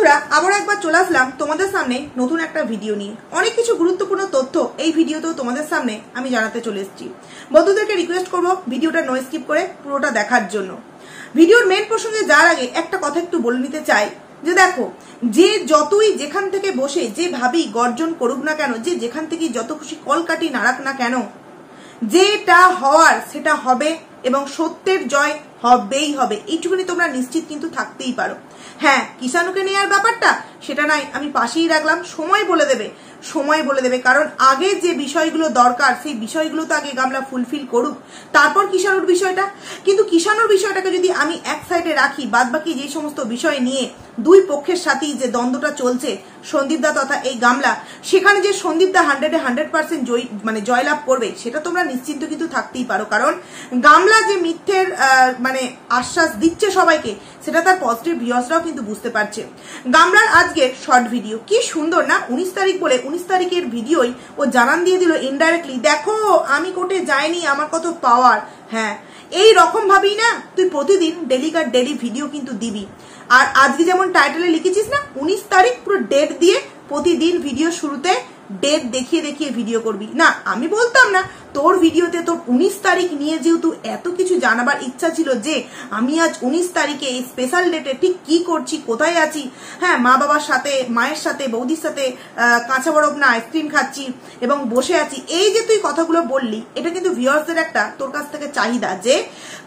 বন্ধুরা আবার একবার চলে আসলাম তোমাদের সামনে নতুন একটা ভিডিও নিয়ে। অনেক কিছু গুরুত্বপূর্ণ তথ্য এই ভিডিওতেও তোমাদের সামনে আমি জানাতে চলে এসেছি। বন্ধুদেরকে রিকোয়েস্ট করব ভিডিওটা নো স্কিপ করে পুরোটা দেখার জন্য। ভিডিওর মেন প্রসঙ্গে যাওয়ার আগে একটা কথা একটু বলে নিতে চাই যে দেখো, যে যতই যেখান থেকে বসে যেভাবেই গর্জন করুক না কেন, যে যেখান থেকে যত খুশি কলকাঠি নাড়াক না কেন, যেটা হওয়ার সেটা হবে এবং সত্যের জয় হবেই হবে, এইটুকুনি তোমরা নিশ্চিত কিন্তু থাকতেই পারো। হ্যাঁ, কিষাণুকে নেওয়ার ব্যাপারটা সেটা নাই, আমি পাশেই রাখলাম, সময় বলে দেবে, কারণ আগে যে বিষয়গুলো দরকার সেই বিষয়গুলো তো আগে গামলা ফুলফিল করুক, তারপর কিষাণুর বিষয়টা। কিন্তু কিষাণুর বিষয়টাকে যদি আমি এক সাইডে রাখি, বাদ বাকি যে সমস্ত বিষয় নিয়ে দুই পক্ষের সাথেই যে দ্বন্দ্বটা চলছে সন্দীপদা তথা এই গামলা, সেখানে যে সন্দীপদা 100% জয়লাভ করবে সেটা তোমরা নিশ্চিন্ত কিন্তু থাকতেই পারো। কারণ গামলা যে মিথ্যের আশ্বাস দিচ্ছে সবাইকে, সেটা তার পজিটিভ ভিউয়ার্সরাও কিন্তু বুঝতে পারছে। গামলার আজকের শর্ট ভিডিও কি সুন্দর না, 19 তারিখ বলে 19 তারিখের ভিডিওই ও জানান দিয়ে দিল ইনডাইরেক্টলি, দেখো আমি কোর্টে যাইনি, আমার কত পাওয়ার। হ্যাঁ, এই রকম ভাবেই না তুই প্রতিদিন ডেলি ভিডিও কিন্তু দিবি। আর আজকে যেমন টাইটেলে লিখেছিস না 19 তারিখ, পুরো ডেট দিয়ে প্রতিদিন ভিডিও শুরুতে ডেট দেখিয়ে ভিডিও করবি না। আমি বলতাম না তোর ভিডিওতে তোর 19 তারিখ নিয়ে যেহেতু এত কিছু জানাবার ইচ্ছা ছিল যে আমি আজ 19 তারিখে এই স্পেশাল ডেটে ঠিক কি করছি, কোথায় আছি, হ্যাঁ মা বাবার সাথে, মায়ের সাথে, বৌদির সাথে কাঁচা বরফ না আইসক্রিম খাচ্ছি এবং বসে আছি, এই যে তুই কথাগুলো বললি, এটা কিন্তু ভিউয়ার্সদের একটা তোর কাছ থেকে চাহিদা যে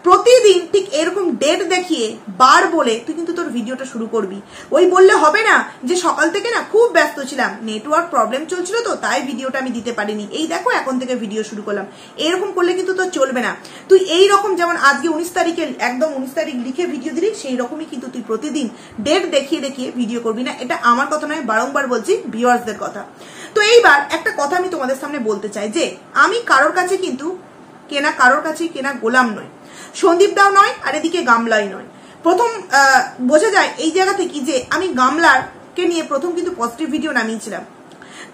প্রতিদিন ঠিক এরকম ডেট দেখিয়ে বার বলে তুই কিন্তু তোর ভিডিওটা শুরু করবি। ওই বললে হবে না যে সকাল থেকে না খুব ব্যস্ত ছিলাম, নেটওয়ার্ক প্রবলেম চলছিল তো তাই ভিডিওটা আমি দিতে পারিনি, এই দেখো এখন থেকে ভিডিও শুরু করলাম, এরকম করলে কিন্তু তোর চলবে না। তুই এই রকম যেমন আজকে 19 তারিখে একদম 19 তারিখ লিখে ভিডিও দিলি, সেই রকমই কিন্তু তুই প্রতিদিন ডেট দেখিয়ে ভিডিও করবি না। এটা আমার কথা নয়, বারংবার বলছি ভিউয়ার্সদের কথা। তো এইবার একটা কথা আমি তোমাদের সামনে বলতে চাই যে আমি কারোর কাছে কেনা গোলাম নয়, সন্দীপদাও নয়, আর এদিকে গামলাই নয়। প্রথম বোঝা যায় এই জায়গা থেকে যে আমি গামলারকে নিয়ে প্রথম কিন্তু পজিটিভ ভিডিও নামিয়েছিলাম,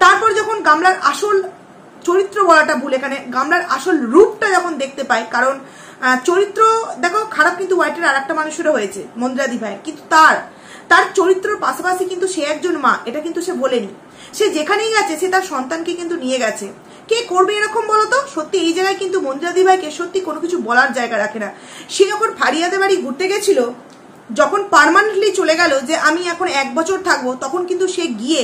তারপর যখন গামলার আসল চরিত্র বলাটা ভুল, এখানে গামলার আসল রূপটা যখন দেখতে পাই, কারণ চরিত্র দেখো খারাপ কিন্তু হোয়াইটের আর একটা মানুষেরও হয়েছে, মন্দিরাদি ভাই, কিন্তু তার চরিত্রের পাশাপাশি কিন্তু সে একজন মা, এটা কিন্তু সে বলেনি। সে যেখানেই গেছে সে তার সন্তানকে কিন্তু নিয়ে গেছে। কে করবে এরকম বলতো? সত্যি এই জায়গায় কিন্তু মন্দিরাদি ভাইকে সত্যি কোনো কিছু বলার জায়গা রাখে না। সে যখন ফারিয়াদের বাড়ি ঘুরতে গেছিল, যখন পার্মানেন্টলি চলে গেল যে আমি এখন 1 বছর থাকবো, তখন কিন্তু সে গিয়ে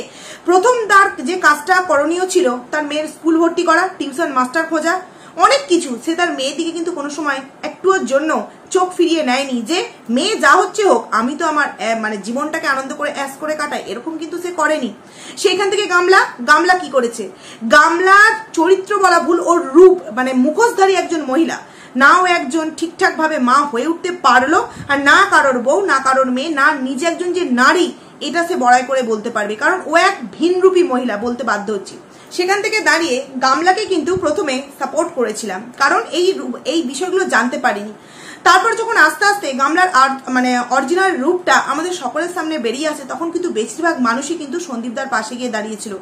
প্রথম তার যে কাজটা করণীয় ছিল তার মেয়ের স্কুল ভর্তি করা, টিউশন মাস্টার খোঁজা, অনেক কিছু, সে তার মেয়ের দিকে কিন্তু কোনো সময় একটুর জন্য চোখ ফিরিয়ে নেয়নি যে মেয়ে যা হচ্ছে হোক, আমি তো আমার জীবনটাকে আনন্দ করে অ্যাশ করে কাটাই, এরকম কিন্তু সে করেনি। সেখান থেকে গামলা কি করেছে, গামলার চরিত্র বলা ভুল, ওর রূপ মুখোশধারী একজন মহিলা, নাও একজন ঠিকঠাক ভাবে মা হয়ে উঠতে পারলো, আর না কারোর বউ, না কারোর মেয়ে, না নিজে একজন যে নারী, এটা সে বড়াই করে বলতে পারবে, কারণ ও এক ভিনরূপী মহিলা, বলতে বাধ্য হচ্ছি। সেখান থেকে দাঁড়িয়ে গামলাকে কিন্তু প্রথমে সাপোর্ট করেছিলাম, কারণ এই বিষয়গুলো জানতে পারিনি। তারপর যখন আস্তে আস্তে গামলার অরিজিনাল রূপটা আমাদের সকলের সামনে বেরিয়ে আসে, তখন কিন্তু বেশিরভাগ মানুষই কিন্তু সন্দীপদার পাশে গিয়ে দাঁড়িয়েছিল,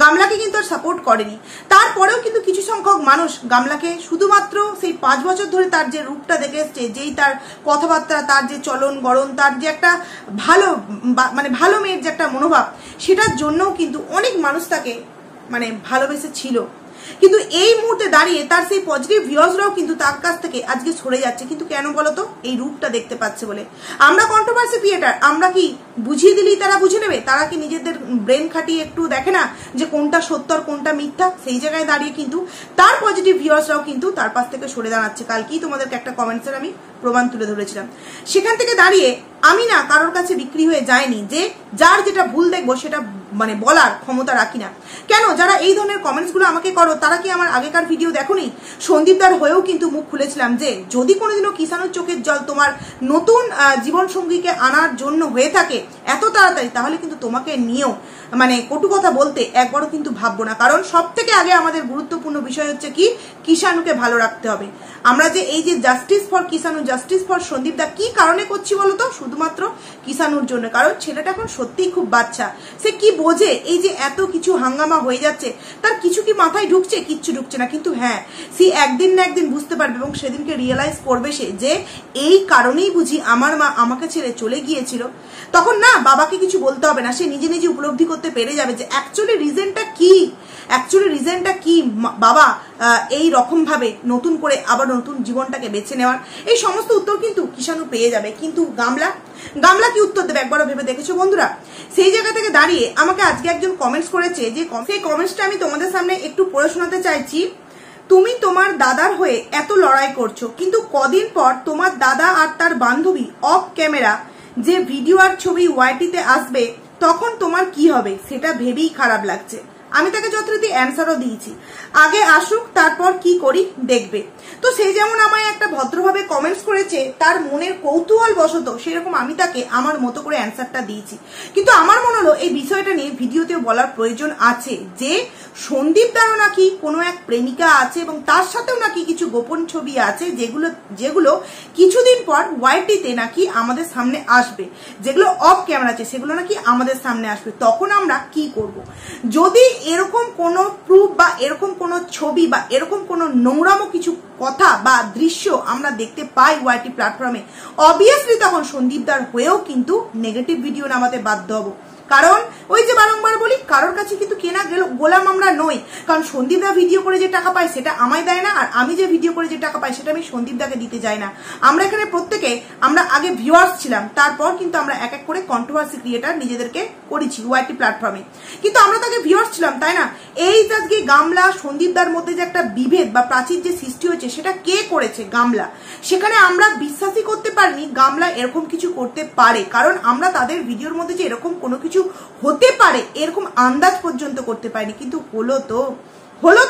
গামলাকে কিন্তু আর সাপোর্ট করেনি। তারপরেও কিন্তু কিছু সংখ্যক মানুষ গামলাকে শুধুমাত্র সেই 5 বছর ধরে তার যে রূপটা দেখে এসছে, যেই তার কথাবার্তা, তার যে চলন গড়ন, তার যে একটা ভালো মেয়ের যে একটা মনোভাব, সেটার জন্যও কিন্তু অনেক মানুষ তাকে ভালোবেসে ছিল। কিন্তু এই মুহূর্তে দাঁড়িয়ে তার সেই পজিটিভ ভিউয়ার্সরাও কিন্তু তার কাছ থেকে আজকে সরে যাচ্ছে। কিন্তু কেন বলতো? এই রূপটা দেখতে পাচ্ছে বলে। আমরা কন্ট্রোভার্সি ক্রিয়েটার, আমরা কি বুঝিয়ে দিলেই তারা বুঝে নেবে? তারা কি নিজেদের ব্রেন খাটিয়ে একটু দেখে না যে কোনটা সত্য আর কোনটা মিথ্যা? সেই জায়গায় দাঁড়িয়ে কিন্তু তার পজিটিভ ভিউয়ার্সরাও কিন্তু তার পাশ থেকে সরে দাঁড়াচ্ছে। কালকেই তোমাদেরকে একটা কমেন্টসের আমি প্রমাণ তুলে ধরেছিলাম। সেখান থেকে দাঁড়িয়ে আমি না কারোর কাছে বিক্রি হয়ে যায়নি যে যার যেটা ভুল দেখবো সেটা বলার ক্ষমতা রাখি না। কেন যারা এই ধরনের কমেন্টস গুলো আমাকে করো, তারা কি আমার আগেকার ভিডিও দেখোনি? সন্দীপদার হয়েও কিন্তু মুখ খুলেছিলাম যে যদি কোনোদিনও কিষাণুর চোখের জল তোমার নতুন জীবন সঙ্গীকে আনার জন্য হয়ে থাকে এত তাড়াতাড়ি, তাহলে কিন্তু তোমাকে নিয়েও কটু কথা বলতে একবারও কিন্তু ভাববো না। কারণ সব থেকে আগে আমাদের গুরুত্বপূর্ণ বিষয় হচ্ছে কি, কিষাণুকে ভালো রাখতে হবে। আমরা যে এই যে justice for Kishanu, justice for সন্দীপদা, কি কারণে করছি বলতো? শুধুমাত্র কিষাণুর জন্য। কারণ ছেলেটা এখন সত্যিই খুব বাচ্চা, সে কি বোঝে? এই যে এত কিছু হাঙ্গামা হয়ে যাচ্ছে, তার কিছু কি মাথায় ঢুকছে? কিচ্ছু ঢুকছে না। কিন্তু হ্যাঁ, সে একদিন না একদিন বুঝতে পারবে এবং সেদিনকে রিয়েলাইজ করবে সে যে এই কারণেই বুঝি আমার মা আমাকে ছেড়ে চলে গিয়েছিল। তখন না বাবাকে কিছু বলতে হবে না, সে নিজে নিজে উপলব্ধি করতে পেরে যাবে যে অ্যাকচুয়ালি রিজনটা কি বাবা এই রকম ভাবে নতুন করে আবার নতুন জীবনটাকে বেছে নেওয়ার। এই সমস্ত উত্তর কিন্তু কিষাণু পেয়ে যাবে। কিন্তু গামলা কি উত্তর দেবে একবারও ভেবে দেখেছো বন্ধুরা? সেই জায়গা থেকে দাঁড়িয়ে আমাকে আজকে একজন কমেন্টস করেছে, যে সেই কমেন্টসটা আমি তোমাদের সামনে একটু পড়ে শোনাতে চাইছি। তুমি তোমার দাদার হয়ে এত লড়াই করছো, কিন্তু কদিন পর তোমার দাদা আর তার বান্ধবী অফ ক্যামেরা যে ভিডিও আর ছবি ওয়াইটিতে আসবে, তখন তোমার কি হবে সেটা ভেবেই খারাপ লাগছে। আমি তাকে যথারীতি অ্যান্সারও দিয়েছি, আগে আসুক তারপর কি করি দেখবে। তো সেই যেমন আমায় একটা ভদ্রভাবে কমেন্টস করেছে, তার মনের কৌতূহল বশত সেরকম আমি তাকে আমার মতো করে অ্যান্সারটা দিয়েছি। কিন্তু আমার মনে হলো এই বিষয়টা নিয়ে ভিডিওতে বলার প্রয়োজন আছে, যে সন্দীপ দারও নাকি কোনো এক প্রেমিকা আছে এবং তার সাথেও নাকি কিছু গোপন ছবি আছে, যেগুলো কিছুদিন পর ওয়াইটিতে নাকি আমাদের সামনে আসবে, যেগুলো অফ ক্যামেরা আছে সেগুলো নাকি আমাদের সামনে আসবে। তখন আমরা কি করব? যদি এরকম কোনো প্রুফ বা এরকম কোনো ছবি বা এরকম কোনো নোংরামো কিছু কথা বা দৃশ্য আমরা দেখতে পাই ওয়াইটি প্ল্যাটফর্মে, অবভিয়াসলি তখন সন্দীপদার হয়েও কিন্তু নেগেটিভ ভিডিও নামাতে বাধ্য হব। কারণ ওই যে বারংবার বলি, কারোর কাছে কিন্তু কেনা গোলাম আমরা নই। কারণ সন্দীপদা ভিডিও করে যে টাকা পায় সেটা আমায় দেয় না, আর আমি যে ভিডিও করে যে টাকা পাই সেটা আমি সন্দীপদাকে দিতে যাই না। আমরা এখানে প্রত্যেকে আমরা আগে ভিউয়ার্স ছিলাম, তারপর কিন্তু আমরা এক এক করে কন্ট্রোভার্সি ক্রিয়েটার নিজেদেরকে করেছি ওয়াইটি প্ল্যাটফর্মে। কিন্তু আমরা তাকে ভিউয়ার্স ছিলাম, তাই না? এই আজকে গামলা সন্দীপদার মধ্যে যে একটা বিভেদ বা প্রাচীর যে সৃষ্টি হয়েছে, সেটা কে করেছে? গামলা। সেখানে আমরা বিশ্বাসই করতে পারিনি গামলা এরকম কিছু করতে পারে, কারণ আমরা তাদের ভিডিওর মধ্যে যে এরকম কোনো কিছু হতে পারে এরকম আন্দাজ পর্যন্ত করতে পারিনি। কিন্তু হলো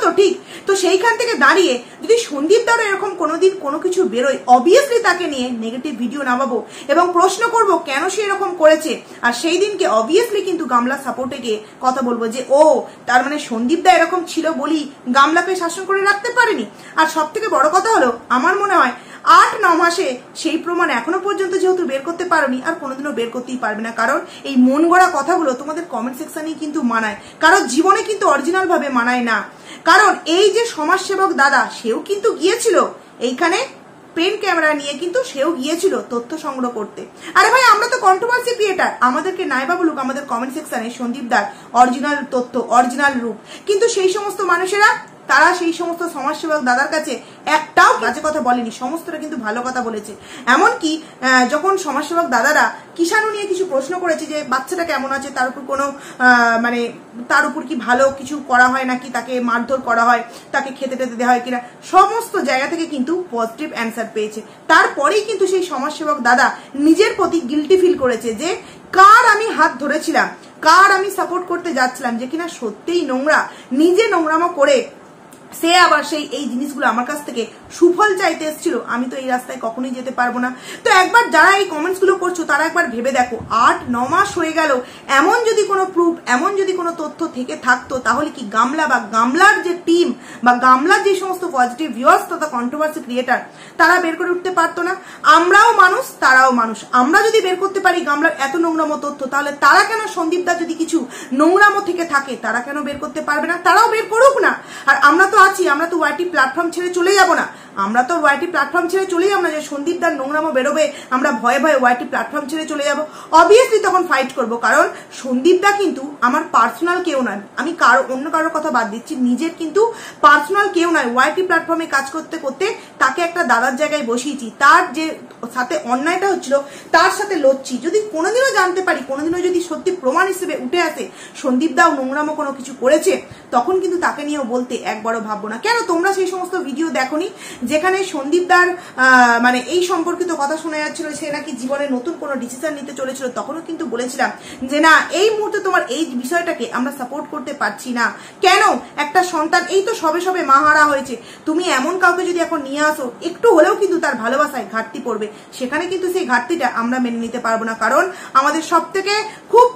তো ঠিক। তো সেইখান থেকে দাঁড়িয়ে যদি সন্দীপ দারও এরকম কোনোদিন কোনো কিছু বেরোয়, অবভিয়াসলি তাকে নিয়ে নেগেটিভ ভিডিও নামাবো এবং প্রশ্ন করব কেন সে এরকম করেছে। আর সেই দিনকে অবভিয়াসলি কিন্তু গামলা সাপোর্টে গিয়ে কথা বলবো যে ও তার মানে সন্দীপ দা এরকম ছিল বলি গামলাকে শাসন করে রাখতে পারেনি। আর সব থেকে বড় কথা হলো, আমার মনে হয় 8-9 মাসে সেই প্রমাণ এখনো পর্যন্ত যেহেতু বের করতে পারোনি, আর কোনোদিনও বের করতেই পারবে না। কারণ এই মন গড়া কথাগুলো তোমাদের কমেন্ট সেকশনেই কিন্তু মানায়, কারণ জীবনে কিন্তু অরিজিনাল ভাবে মানায় না। কারণ এই যে সমাজসেবক দাদা, সেও কিন্তু গিয়েছিল এইখানে পেন ক্যামেরা নিয়ে, কিন্তু সেও গিয়েছিল তথ্য সংগ্রহ করতে। আরে ভাই, আমরা তো কন্ট্রোভার্সি ক্রিয়েটার, আমাদেরকে নাইবা বলুক আমাদের কমেন্ট সেকশনে সন্দীপ দার অরিজিনাল তথ্য, অরিজিনাল রূপ। কিন্তু সেই সমস্ত মানুষেরা, তারা সেই সমস্ত সমাজসেবক দাদার কাছে একটাও বাজে কথা বলেনি, সমস্তটা কিন্তু ভালো কথা বলেছে। এমনকি যখন সমাজসেবক দাদারা কিষাণু নিয়ে কিছু প্রশ্ন করেছে যে বাচ্চাটা কেমন আছে, তার উপর কোনো মানে তার উপর কি ভালো কিছু করা হয় নাকি, তাকে মারধর করা হয়, তাকে খেতে টেতে দেওয়া হয় কিনা, সমস্ত জায়গা থেকে কিন্তু পজিটিভ অ্যান্সার পেয়েছে। তারপরেই কিন্তু সেই সমাজসেবক দাদা নিজের প্রতি গিল্টি ফিল করেছে যে কার আমি হাত ধরেছিলাম, কার আমি সাপোর্ট করতে যাচ্ছিলাম, যে কিনা সত্যিই নোংরা, নিজে নোংরামো করে সে আবার এই জিনিসগুলো আমার কাছ থেকে সুফল চাইতে এসেছিল। আমি তো এই রাস্তায় কখনোই যেতে পারবো না। তো একবার যারা এই কমেন্টস গুলো করছো, তারা একবার ভেবে দেখো, 8-9 মাস হয়ে গেল, এমন যদি কোনো প্রুফ, এমন যদি কোনো তথ্য থেকে থাকতো, তাহলে কি গামলা বা গামলার যে টিম বা গামলার যে সমস্ত পজিটিভ ভিউয়ার্স তথা কন্ট্রোভার্সি ক্রিয়েটার, তারা বের করে উঠতে পারতো না? আমরাও মানুষ, তারাও মানুষ। আমরা যদি বের করতে পারি গামলার এত নোংরামো তথ্য, তাহলে তারা কেন, সন্দীপদা যদি কিছু নোংরামো থেকে থাকে, তারা কেন বের করতে পারবে না? তারাও বের করুক না। আর আমরা তো আছি, আমরা তো ওয়াইটি প্ল্যাটফর্ম ছেড়ে চলে যাব না, আমরা তো ওয়াইটি প্ল্যাটফর্ম ছেড়ে চলে যাব না যে সন্দীপদার নোংরামো বেরোবে আমরা ভয়ে ভয়ে ওয়াইটি প্ল্যাটফর্ম ছেড়ে চলে যাব। অবভিয়াসলি তখন ফাইট করব, কারণ সন্দীপদা কিন্তু আমার পার্সোনাল কেউ নয়। আমি অন্য কারোর কথা বাদ দিচ্ছি, নিজের কিন্তু পার্সোনাল কেউ নয়। ওয়াইটি প্ল্যাটফর্মে কাজ করতে করতে তাকে একটা দাদার জায়গায় বসিয়েছি, তার যে সাথে অন্যায়টা হচ্ছিল তার সাথে লড়ছি। যদি কোনোদিনও জানতে পারি, কোনোদিনও যদি সত্যি প্রমাণ হিসেবে উঠে আসে সন্দীপদাও নোংরামো কোনো কিছু করেছে, তখন কিন্তু তাকে নিয়েও বলতে একবারও ভাববো না। কেন তোমরা সেই সমস্ত ভিডিও দেখোনি যেখানে সন্দীপদার মানে এই সম্পর্কিত কথা শোনা যাচ্ছিল, সে নাকি জীবনে নতুন কোনো ডিসিশন নিতে চলেছিল? তখনও কিন্তু বলেছিলাম যে না, এই মুহূর্তে তোমার এই বিষয়টাকে আমরা সাপোর্ট করতে পারছি না। কেন? একটা সন্তান এই তো সবে সবে মা হারা হয়েছে, তুমি এমন কাউকে যদি এখন নিয়ে আসো, একটু হলেও কিন্তু তার ভালোবাসায় ঘাটতি পড়বে। সেখানে কিন্তু সেই ঘাটতিটা আমরা মেনে নিতে পারবো না, কারণ আমাদের সব থেকে খুব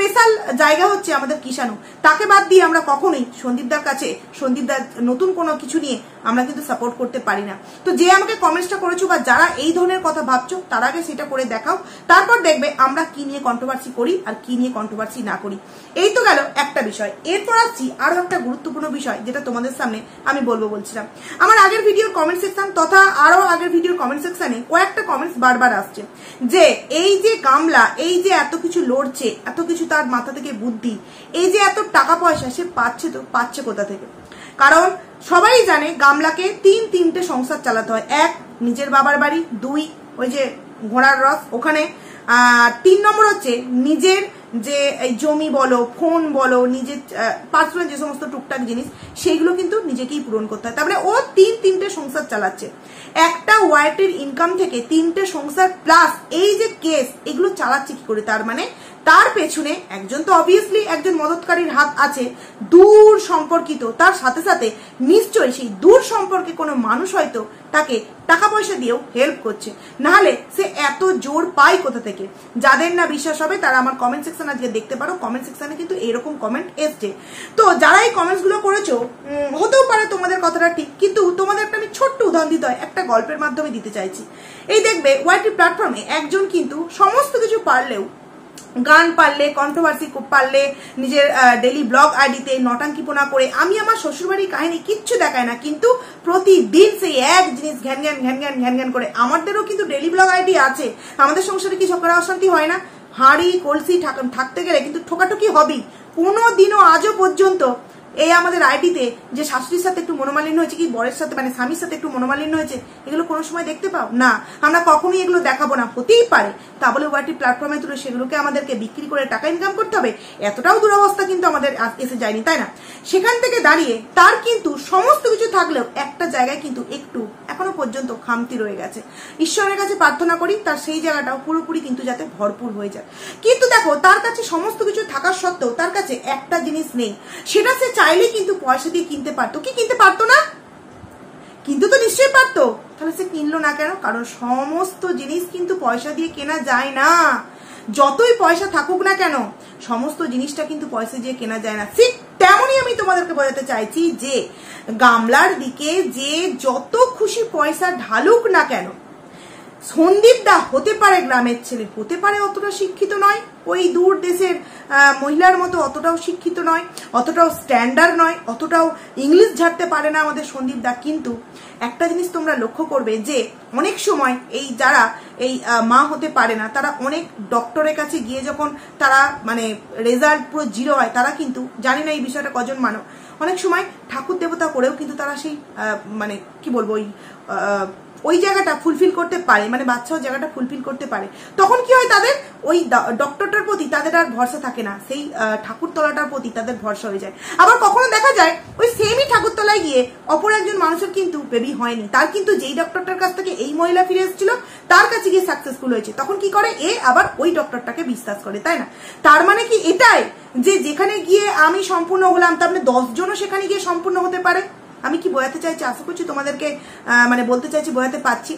স্পেশাল জায়গা হচ্ছে আমাদের কিষাণু। তাকে বাদ দিয়ে আমরা কখনোই সন্দীপদার কাছে সন্দীপদার নতুন কোনো কিছু নিয়ে আমরা কিন্তু সাপোর্ট করতে পারি না। তো যে আমাকে কমেন্টসটা করেছো বা যারা এই ধরনের কথা ভাবছো তার আগে সেটা করে দেখাও, তারপর দেখবে আমরা কি নিয়ে কন্ট্রোভার্সি করি আর কি নিয়ে কন্ট্রোভার্সি না করি। এই তো গেল একটা বিষয়। এরপর আসছি আরো একটা গুরুত্বপূর্ণ বিষয় যেটা তোমাদের সামনে আমি বলছিলাম। আমার আগের ভিডিওর কমেন্ট সেকশন তথা আরো আগের ভিডিওর কমেন্ট সেকশনে কয়েকটা কমেন্টস বারবার আসছে যে এই যে গামলা এই যে এত কিছু লড়ছে, এত কিছু তার মাথা থেকে বুদ্ধি, এই যে এত টাকা পয়সা সে পাচ্ছে কোথা থেকে। কারণ সবাই জানে গামলাকে তিনটে সংসার চালাতে হয়। এক, নিজের বাবার বাড়ি, দুই, ওই যে ঘোড়ার রস ওখানে, 3 নম্বর হচ্ছে নিজের যে জমি বলো, ফোন বলো, নিজের পার্সোনাল যে সমস্ত টুকটাক জিনিস সেগুলো কিন্তু নিজেকেই পূরণ করতে হয়। তারপরে ও তিনটে সংসার চালাচ্ছে। একটা ওয়াইটির ইনকাম থেকে 3টে সংসার প্লাস এই যে কেস, এগুলো চালাচ্ছে কি করে? তার মানে তার পেছনে একজন তো অবভিয়াসলি একজন মদতকারীর হাত আছে, দূর সম্পর্কিত। তার সাথে সাথে নিশ্চয়ই সেই দূর সম্পর্কে কোনো মানুষ হয়তো তাকে টাকা পয়সা দিয়েও হেল্প করছে, নাহলে সে এত জোর পায় কোথা থেকে? যাদের না বিশ্বাস হবে তারা আমার কমেন্ট সেকশন আজকে দেখতে পারো। কমেন্ট সেকশনে কিন্তু এরকম কমেন্ট এসছে। তো যারা এই কমেন্টস গুলো করেছো, হতেও পারে তোমাদের কথাটা ঠিক, কিন্তু তোমাদের একটা আমি ছোট্ট উদাহরণ দিতে হয়, একটা গল্পের মাধ্যমে দিতে চাইছি। এই দেখবে ওয়াইটি প্ল্যাটফর্মে একজন কিন্তু সমস্ত কিছু পারলেও, গান পারলে, কন্ট্রোভার্সি পারলে, নিজের ডেইলি ব্লগ আইডিতে নটাঙ্কিপনা করে আমি আমার শ্বশুরবাড়ির কাহিনী কিচ্ছু দেখায় না, কিন্তু প্রতিদিন সেই এক জিনিস ঘ্যান ঘ্যান করে। আমাদেরও কিন্তু ডেইলি ব্লগ আইডি আছে। আমাদের সংসারে কি ঝগড়া অশান্তি হয় না? হাঁড়ি কলসি থাকতে গেলে কিন্তু ঠোকাঠুকি হবেই। কোনোদিনও আজও পর্যন্ত এই আমাদের আইডিতে যে শাশুড়ির সাথে একটু মনোমালিন্য হয়েছে, কি বরের সাথে মানে স্বামীর সাথে একটু মনোমালিন্য হয়েছে, এগুলো কোনো সময় দেখতে পাও না? আমরা কখনোই এগুলো দেখাবো না। হতেই পারে তা বলে ওয়াইটি প্ল্যাটফর্মে তুলে সেগুলোকে আমাদেরকে বিক্রি করে টাকা ইনকাম করতে হবে, এতটাও দুরবস্থা কিন্তু আমাদের এসে যায়নি, তাই না? সেখান থেকে দাঁড়িয়ে তার কিন্তু সমস্ত কিছু থাকলেও একটা জায়গায় কিন্তু একটু এখনো পর্যন্ত খামতি রয়ে গেছে। ঈশ্বরের কাছে প্রার্থনা করি তার সেই জায়গাটাও পুরোপুরি কিন্তু যাতে ভরপুর হয়ে যায়। কিন্তু দেখো, তার কাছে সমস্ত কিছু থাকার সত্ত্বেও তার কাছে একটা জিনিস নেই, সেটা সে চাইলে কিন্তু পয়সা দিয়ে কিনতে পারতো। কি কিনতে পারতো না? কিন্তু তো নিশ্চয়ই পারতো। তাহলে সে কিনলো না কেন? কারণ সমস্ত জিনিস কিন্তু পয়সা দিয়ে কেনা যায় না। যতই পয়সা থাকুক না কেন, সমস্ত জিনিসটা কিন্তু পয়সা দিয়ে কেনা যায় না। ঠিক তেমনই আমি তোমাদেরকে বোঝাতে চাইছি যে গামলার দিকে যে যত খুশি পয়সা ঢালুক না কেন, সন্দীপ দা হতে পারে গ্রামের ছেলে, হতে পারে অতটা শিক্ষিত নয়, ওই দূর দেশের মহিলার মতো অতটাও শিক্ষিত নয়, অতটাও স্ট্যান্ডার্ড নয়, অতটাও ইংলিশ ঝাড়তে পারে না আমাদের সন্দীপ দা। কিন্তু একটা জিনিস তোমরা লক্ষ্য করবে যে অনেক সময় এই যারা এই মা হতে পারে না, তারা অনেক ডক্টরের কাছে গিয়ে যখন তারা মানে রেজাল্ট পুরো 0 হয়, তারা কিন্তু, জানি না এই বিষয়টা কজন মানো, অনেক সময় ঠাকুর দেবতা করেও কিন্তু তারা সেই মানে কি বলবো ওই জায়গাটা ফুলফিল করতে পারে, মানে বাচ্চাও জায়গাটা ফুলফিল করতে পারে। তখন কি হয়, তাদের ওই ডক্টরটার প্রতি তাদের আর ভরসা থাকে না, সেই ঠাকুরতলাটার প্রতি তাদের ভরসা হয়ে যায়। আবার কখনো দেখা যায় ওই সেমই ঠাকুরতলায় গিয়ে অপর একজন মানুষের কিন্তু বেবি হয়নি, তার কিন্তু যেই ডক্টরটার কাছ থেকে এই মহিলা ফিরে এসেছিল তার কাছে গিয়ে সাকসেসফুল হয়েছে। তখন কি করে, এ আবার ওই ডক্টরটাকে বিশ্বাস করে, তাই না? তার মানে কি এটাই যে যেখানে গিয়ে আমি সম্পূর্ণ হলাম, তার মানে 10 জনও সেখানে গিয়ে সম্পূর্ণ হতে পারে? আমি কি বোঝাতে চাইছি, আশা করছি তোমাদেরকে মানে বলতে চাইছি, বোঝাতে পারছি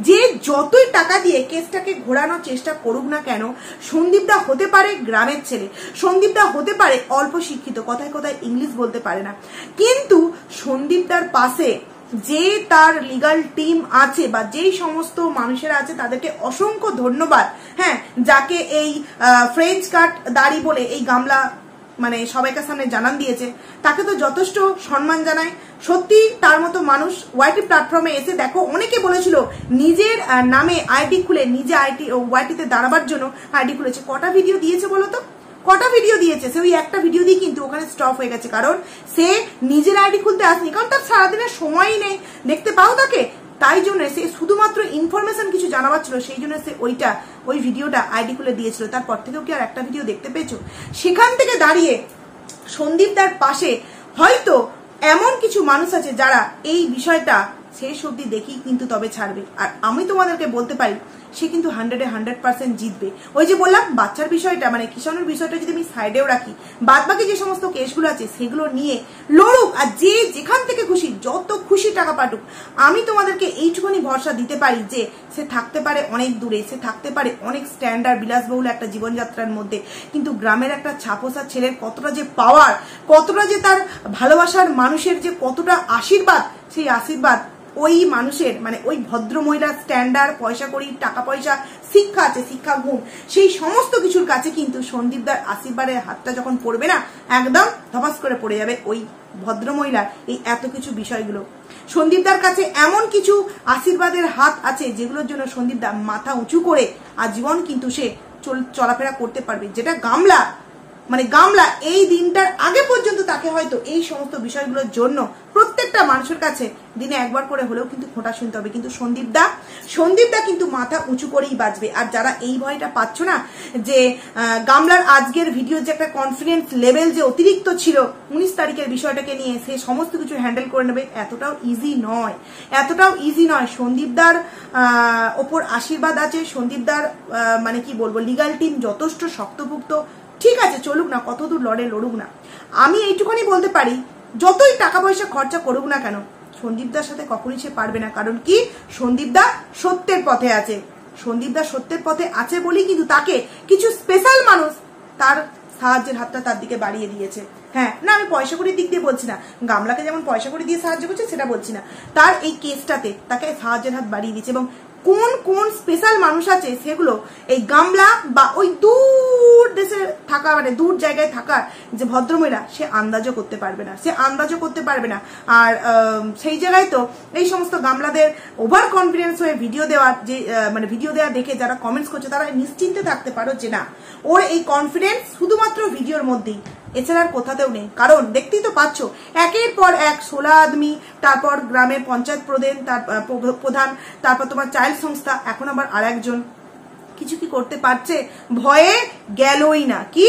যে যতই টাকা দিয়ে কেসটাকে ঘোরানোর চেষ্টা করুক না কেন, সন্দীপদা হতে পারে গ্রামের ছেলে, সন্দীপদা হতে পারে অল্প শিক্ষিত, কথায় কথায় ইংলিশ বলতে পারে না, কিন্তু সন্দীপদার পাশে যে তার লিগাল টিম আছে বা যেই সমস্ত মানুষেরা আছে তাদেরকে অসংখ্য ধন্যবাদ। হ্যাঁ, যাকে এই ফ্রেঞ্চ কাট দাড়ি বলে এই গামলা মানে সবাইকার সামনে জানান দিয়েছে, তাকে তো যথেষ্ট সম্মান জানায়। সত্যি তার মতো মানুষ ওয়াইটি প্ল্যাটফর্মে এসে দেখো, অনেকে বলেছিল নিজের নামে আইডি খুলে নিজে ওয়াইটিতে দাঁড়াবার জন্য আইডি খুলেছে। কটা ভিডিও দিয়েছে বলো তো? কটা ভিডিও দিয়েছে? সে ওই একটা ভিডিও দিয়ে কিন্তু ওখানে স্টপ হয়ে গেছে, কারণ সে নিজের আইডি খুলতে আসেনি, কারণ তার সারাদিনের সময়ই নেই। দেখতে পাও তাকে, তাই জন্য সে শুধুমাত্র ইনফরমেশন কিছু জানাবার ছিল, সেই জন্য সে ওই ভিডিওটা আইডি খুলে দিয়েছিল। তারপর থেকেও কি আর একটা ভিডিও দেখতে পেয়েছো? সেখান থেকে দাঁড়িয়ে সন্দীপদার পাশে হয়তো এমন কিছু মানুষ আছে যারা এই বিষয়টা শেষ অবধি দেখি কিন্তু তবে ছাড়বে। আর আমি তোমাদেরকে বলতে পারি, সে কিন্তু 100% জিতবে। ওই যে বললাম বাচ্চার বিষয়টা মানে কিষাণুর বিষয়টা যদি আমি সাইডেও রাখি, বাদ বাকি যে সমস্ত কেসগুলো আছে সেগুলো নিয়ে লড়ুক, আর যে যেখান থেকে খুশি যত খুশি টাকা পাঠুক। আমি তোমাদেরকে এইটুকুনি ভরসা দিতে পারি যে সে থাকতে পারে অনেক দূরে, সে থাকতে পারে অনেক স্ট্যান্ডার্ড বিলাসবহুল একটা জীবনযাত্রার মধ্যে, কিন্তু গ্রামের একটা ছাপোষা ছেলের কতটা যে পাওয়ার, কতটা যে তার ভালোবাসার মানুষের যে কতটা আশীর্বাদ, সেই আশীর্বাদ ওই মানুষের মানে ওই ভদ্র মহিলার স্ট্যান্ডার্ড, পয়সা করি, টাকা পয়সা, শিক্ষা আছে, শিক্ষা গুণ, সেই সমস্ত কিছুর কাছে কিন্তু সন্দীপদার আশীর্বাদের হাতটা যখন পড়বে না, একদম ধপাস করে পড়ে যাবে ওই ভদ্র মহিলার এই এত কিছু বিষয়গুলো। সন্দীপদার কাছে এমন কিছু আশীর্বাদের হাত আছে যেগুলোর জন্য সন্দীপদা মাথা উঁচু করে আজীবন কিন্তু সে চলাফেরা করতে পারবে, যেটা গামলা মানে গামলা এই দিনটার আগে পর্যন্ত তাকে হয়তো এই সমস্ত বিষয়গুলোর জন্য প্রত্যেকটা মানুষের কাছে দিনে একবার করে হলেও কিন্তু খোঁটা শুনতে হবে, কিন্তু সন্দীপদা কিন্তু মাথা উঁচু করেই বাঁচবে। আর যারা এই ভয়টা পাচ্ছ না যে গামলার আজকের ভিডিওর যে একটা কনফিডেন্স লেভেল যে অতিরিক্ত ছিল 19 তারিখের বিষয়টাকে নিয়ে, সে সমস্ত কিছু হ্যান্ডেল করে নেবে, এতটাও ইজি নয়। সন্দীপদার ওপর আশীর্বাদ আছে, সন্দীপদার মানে কি বলবো লিগাল টিম যথেষ্ট শক্তভুক্ত। ঠিক আছে, চলুক না, কতদূর লড়ুক না। আমি এইটুখানি বলতে পারি, যতই টাকা পয়সা খরচা করুক না কেন, সন্দীপদার সাথে কখনই সে পারবে না। কারণ কি, সন্দীপদা সত্যের পথে আছে। সন্দীপদা সত্যের পথে আছে বলেই কিন্তু তাকে কিছু স্পেশাল মানুষ তার সাহায্যের হাতটা তার দিকে বাড়িয়ে দিয়েছে। হ্যাঁ, না আমি পয়সা কড়ির দিক দিয়ে বলছি না, গামলাকে যেমন পয়সা কড়ি দিয়ে সাহায্য করছে সেটা বলছি না, তার এই কেসটাতে তাকে সাহায্যের হাত বাড়িয়ে দিয়েছে। এবং কোন কোন স্পেশাল মানুষ আছে সেগুলো এই গামলা বা ওই দূর দেশে থাকা মানে দূর জায়গায় থাকার যে ভদ্রমহিলা সে আন্দাজও করতে পারবে না। আর সেই জায়গায় তো এই সমস্ত গামলাদের ওভার কনফিডেন্স হয়ে ভিডিও দেওয়া যে মানে ভিডিও দেওয়া দেখে যারা কমেন্টস করছে তারা নিশ্চিন্তে থাকতে পারো যে না, ওর এই কনফিডেন্স শুধুমাত্র ভিডিওর মধ্যেই, এছাড়া আর কোথাতেও নেই। কারণ দেখতেই তো পাচ্ছ একের পর এক 16 আদমি, তারপর গ্রামের পঞ্চায়েত প্রধান, তারপর তোমার চাইল্ড সংস্থা, এখন আবার আরেকজন কিছু কি করতে পারছে? ভয়ে গেলই না। কি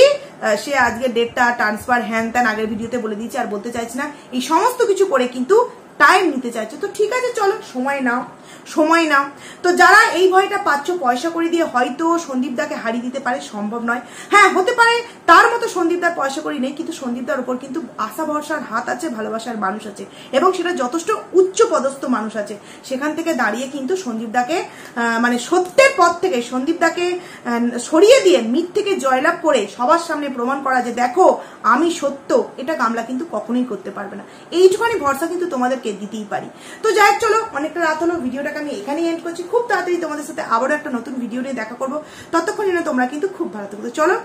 সে আজকে ডেটটা ট্রান্সফার হ্যান ত্যান আগের ভিডিওতে বলে দিয়েছে, আর বলতে চাইছি না। এই সমস্ত কিছু করে কিন্তু টাইম নিতে চাইছে। তো ঠিক আছে, চলো সময় নাও। তো যারা এই ভয়টা পাচ্ছ পয়সা করে দিয়ে হয়তো সন্দীপদাকে হারিয়ে দিতে পারে, সম্ভব নয়। হ্যাঁ, হতে পারে তার মতো সন্দীপদার পয়সা করি নেই, কিন্তু সন্দীপদার উপর কিন্তু আশা ভরসার হাত আছে, ভালোবাসার মানুষ আছে, এবং সেটা যথেষ্ট উচ্চ পদস্থ মানুষ আছে। সেখান থেকে দাঁড়িয়ে কিন্তু সন্দীপদাকে মানে সত্যের পথ থেকে সন্দীপদাকে সরিয়ে দিয়ে মিথ্যেকে জয়লাভ করে সবার সামনে প্রমাণ করা যে দেখো আমি সত্য, এটা গামলা কিন্তু কখনোই করতে পারবে না। এইটুখানি ভরসা কিন্তু তোমাদেরকে দিতেই পারি। তো যাই হোক, চলো অনেকটা রাত হলো, ভিডিওটাকে আমি এখানেই এন্ড করছি। খুব তাড়াতাড়ি তোমাদের সাথে আবারও একটা নতুন ভিডিও নিয়ে দেখা করবো। ততক্ষণ তোমরা কিন্তু খুব ভালো থাকো। চলো।